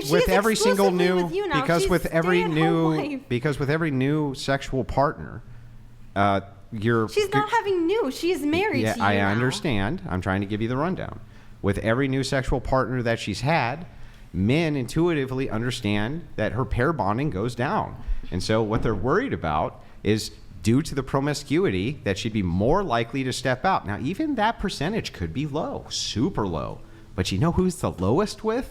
with every single new with you now, because with every stay-at-home wife. with every new sexual partner, she's not having new. She's married to you I now. understand. I'm trying to give you the rundown. With every new sexual partner that she's had, men intuitively understand that her pair bonding goes down. And so what they're worried about is, due to the promiscuity, that she'd be more likely to step out. Now, even that percentage could be low, super low. But you know who's the lowest with?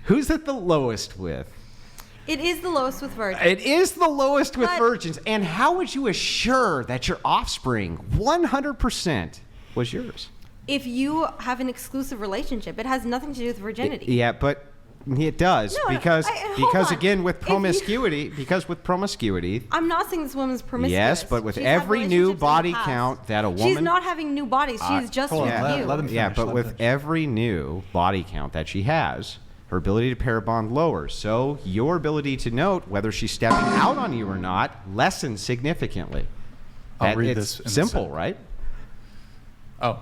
Who's at the lowest with? It is the lowest with virgins. It is the lowest with virgins. And how would you assure that your offspring 100% was yours? If you have an exclusive relationship, it has nothing to do with virginity. Yeah, but it does. No, because hold on. again, with promiscuity, I'm not saying this woman's promiscuous. Yes, but with She's had every new relationships in the body past. count that a woman... She's not having new bodies. She's just with you. Let him finish, yeah, but let him with finish. every new body count that she has, her ability to pair bond lowers. So your ability to note whether she's stepping out on you or not lessens significantly. I'll read it's this in a simple, sec. right? Oh.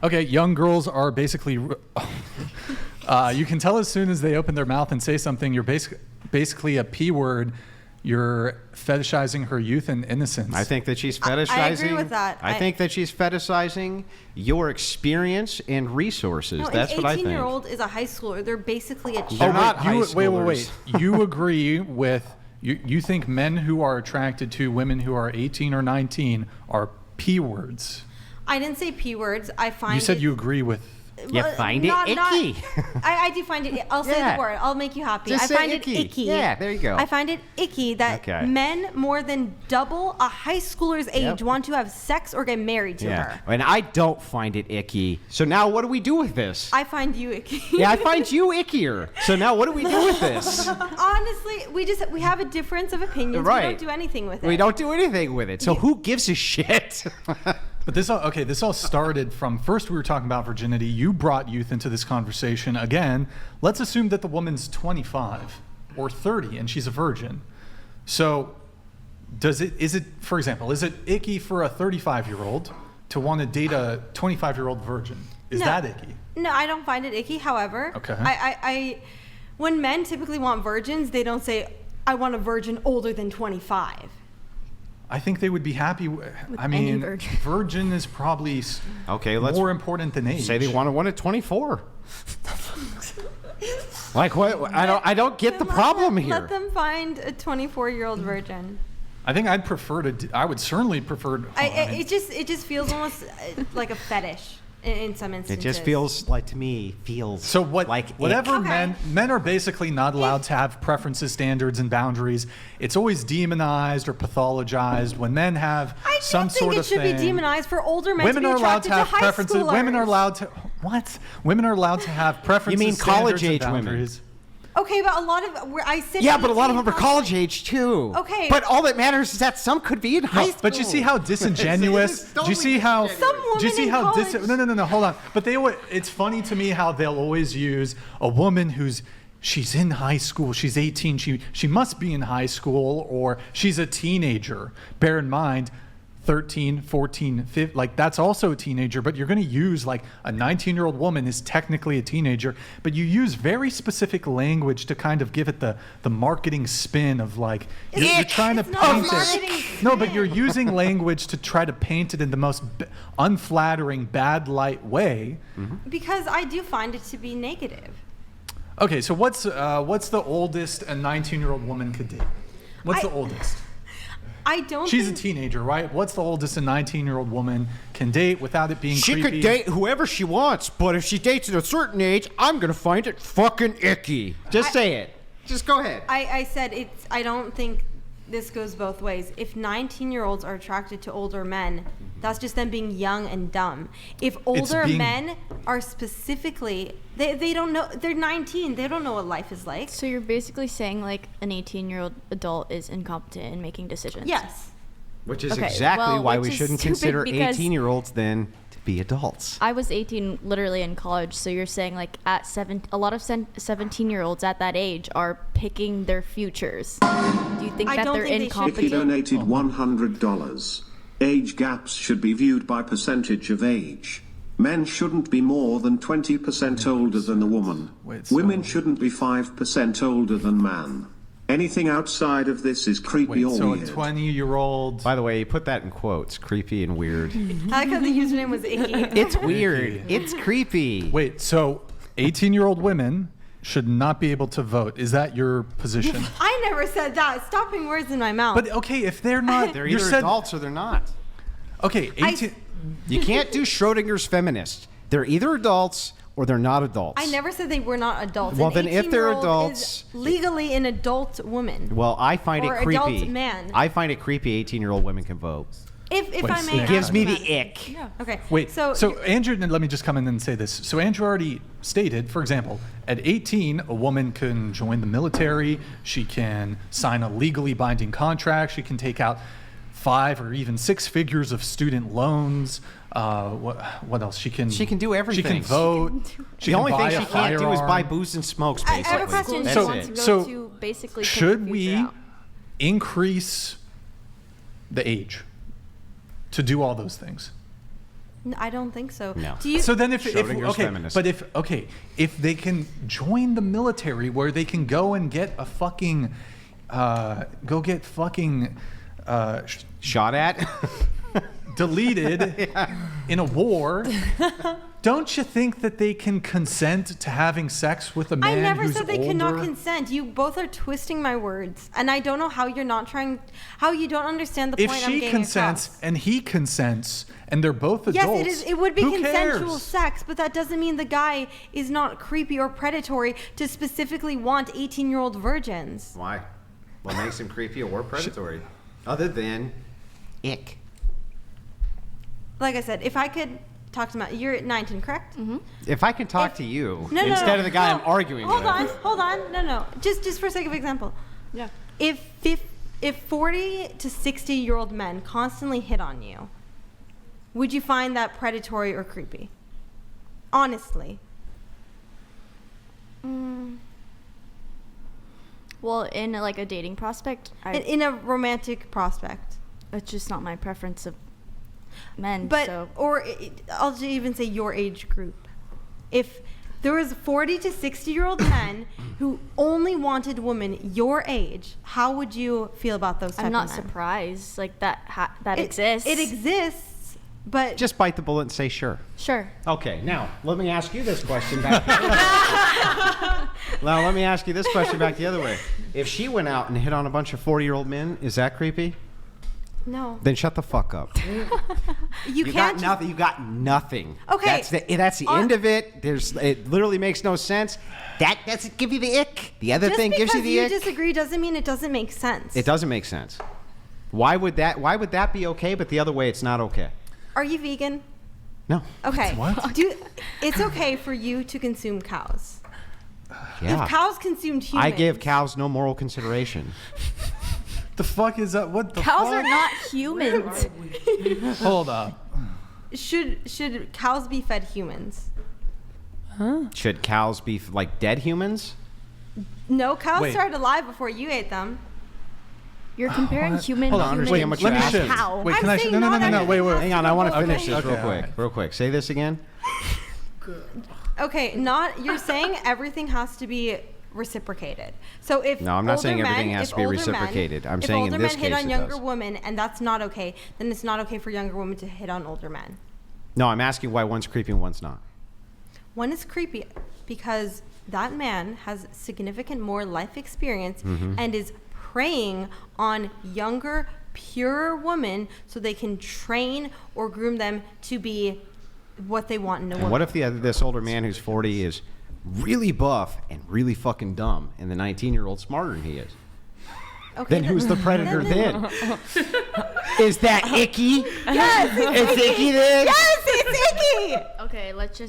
Okay, young girls are basically... you can tell as soon as they open their mouth and say something, you're basically a P word. You're fetishizing her youth and innocence. I think that she's fetishizing... I agree with that. I think that she's fetishizing your experience and resources. No, That's what I think. An 18-year-old is a high schooler. They're basically a child. They're not high Wait. You agree with... You think men who are attracted to women who are 18 or 19 are P words. I didn't say P words. I find You said you agree with... You find it icky. I do find it. I'll say Yeah. the word. I'll make you happy. Just I say find icky. it icky. Yeah, there you go. I find it icky that men more than double a high schooler's age want to have sex or get married to her. And I don't find it icky. So now what do we do with this? I find you icky. Yeah, I find you ickier. So now what do we do with this? Honestly, we have a difference of opinions. Right. We don't do anything with it. We don't do anything with it. So who gives a shit? But this all started from, first we were talking about virginity. You brought youth into this conversation. Again, let's assume that the woman's 25 or 30 and she's a virgin. So is it, for example, is it icky for a 35-year-old to want to date a 25-year-old virgin? Is that icky? No, I don't find it icky. However, I when men typically want virgins, they don't say, I want a virgin older than 25. I think they would be happy. I mean, virgin is probably more important than age. Say they want one at 24. Like what? I don't get the problem here. Let them find a 24-year-old virgin. I think I would certainly prefer. It just feels almost like a fetish in some instances. It just feels like, to me, so whatever Okay. men are basically not allowed to have preferences, standards, and boundaries. It's always demonized or pathologized when men have some sort of thing. I think it should be demonized for older men Women to be are allowed attracted to have high preferences. schoolers. Women are allowed to what? Women are allowed to have preferences. You mean standards, college-age and women? boundaries. Okay, but a lot of I said. Yeah, but a lot of them are college age too. Okay. But all that matters is that some could be in high school. But you see how disingenuous. Do you see how? Some women Do you see in how? college- No. Hold on. But it's funny to me how they'll always use a woman she's in high school. She's 18. She must be in high school, or she's a teenager. Bear in mind, 13, 14, 15, like that's also a teenager, but you're going to use like a 19-year-old woman is technically a teenager, but you use very specific language to kind of give it the marketing spin of like, you're trying to paint it. No, but you're using language to try to paint it in the most unflattering, bad light way. Because I do find it to be negative. Okay, so what's the oldest a 19-year-old woman could date? What's the oldest? I don't She's think... a teenager, right? What's the oldest a 19-year-old woman can date without it being creepy? She could date whoever she wants, but if she dates at a certain age, I'm going to find it fucking icky. Just say it. Just go ahead. I said I don't think this goes both ways. If 19-year-olds are attracted to older men, that's just them being young and dumb. If older men are specifically, they don't know, they're 19, they don't know what life is like. So you're basically saying like an 18-year-old adult is incompetent in making decisions. Yes. Which is exactly why we shouldn't consider because 18-year-olds then to be adults. I was 18 literally in college, so you're saying like a lot of 17-year-olds at that age are picking their futures. Do you think that they're incompetent? Icky donated $100. Age gaps should be viewed by percentage of age. Men shouldn't be more than 20% older than a woman. Women shouldn't be 5% older than man. Anything outside of this is creepy or so weird. a 20-year-old... By the way, you put that in quotes, creepy and weird. I like how the username was icky. It's weird. It's creepy. Wait, so 18-year-old women should not be able to vote. Is that your position? I never said that. Stop putting words in my mouth. But okay, if they're not... They're either adults or they're not. Okay, 18... You can't do Schrodinger's feminist. They're either adults or they're not adults. I never said they were not adults. Well, An then if they're 18-year-old adults... is legally an adult woman. Well, I find Or it creepy. adult man. I find it creepy 18-year-old women can vote. If Wait, I may it Gives ask me that. the ick. Yeah. Okay. Wait, So Andrew, let me just come in and say this. So Andrew already stated, for example, at 18, a woman can join the military. She can sign a legally binding contract. She can take out 5 or even 6 figures of student loans. What else? She can do everything. She can vote. The only thing she can't do is buy firearm. booze and smokes, I basically. have a question. That's So- it. to so go to basically pick should the we future out. increase the age to do all those things? I don't think so. No. Do you? So then if Schrodinger's okay, feminist. but if they can join the military where they can go and get a fucking Shot at? deleted in a war, don't you think that they can consent to having sex with a man I never who's said they older? cannot consent. You both are twisting my words, and I don't know how you're not trying. How you don't understand the If point I'm she getting consents across. and he consents and they're both adults, Yes, it is. It would be who consensual cares? sex, but that doesn't mean the guy is not creepy or predatory to specifically want 18-year-old virgins. Why? What makes him creepy or predatory? Other than ick. Like I said, if I could talk to my, you're 19, correct? Mm-hmm. If I can talk to you No, instead of the guy I'm arguing hold with. Hold on. No. Just for sake of example. Yeah. If 40 to 60-year-old men constantly hit on you, would you find that predatory or creepy? Honestly. Well, in like a dating prospect, In a romantic prospect. it's just not my preference of men. But, so. I'll just even say your age group. If there was 40 to 60-year-old men who only wanted women your age, how would you feel about those type I'm not of men? surprised. Like that It exists. It exists, but Just bite the bullet and say sure. Sure. Okay, now let me ask you this question back. Now let me ask you this question back the other way. If she went out and hit on a bunch of 40-year-old men, is that creepy? no. Then shut the fuck up. You You can't got nothing. You got nothing. Okay. That's the end of it. It literally makes no sense. That's give you the ick. The other just thing gives you because the you ick. disagree doesn't mean it doesn't make sense. It doesn't make sense. Why would that be okay, but the other way it's not okay? Are you vegan? No. Okay. What? It's okay for you to consume cows. Yeah. If cows consumed humans, I give cows no moral consideration. The fuck is that? What the Cows fuck? are not humans. Hold up. Should cows be fed humans? Should cows be like dead humans? No, cows Wait. started alive before you ate them. You're comparing human Hold to on, human understand what Let you're me asking. shift. cow. Wait, I'm can I? saying No. not Wait. everything Hang on, I want to finish this Okay, real all quick. right. Real quick. Say this again. Okay, you're saying everything has to be reciprocated. So if No, I'm not saying older everything men- has if to be older men- reciprocated. I'm if saying in older this men hit case on it younger does. women and that's not okay, then it's not okay for younger women to hit on older men. No, I'm asking why one's creepy and one's not. One is creepy because that man has significant more life experience Mm-hmm. and is preying on younger, purer women so they can train or groom them to be what they want in a And woman. what if this older man who's 40 is really buff and really fucking dumb, and the 19-year-old smarter than he is? Okay, Then who's the predator then? Is that icky? Yes, It's icky then? Yes, it's icky. Okay, let's just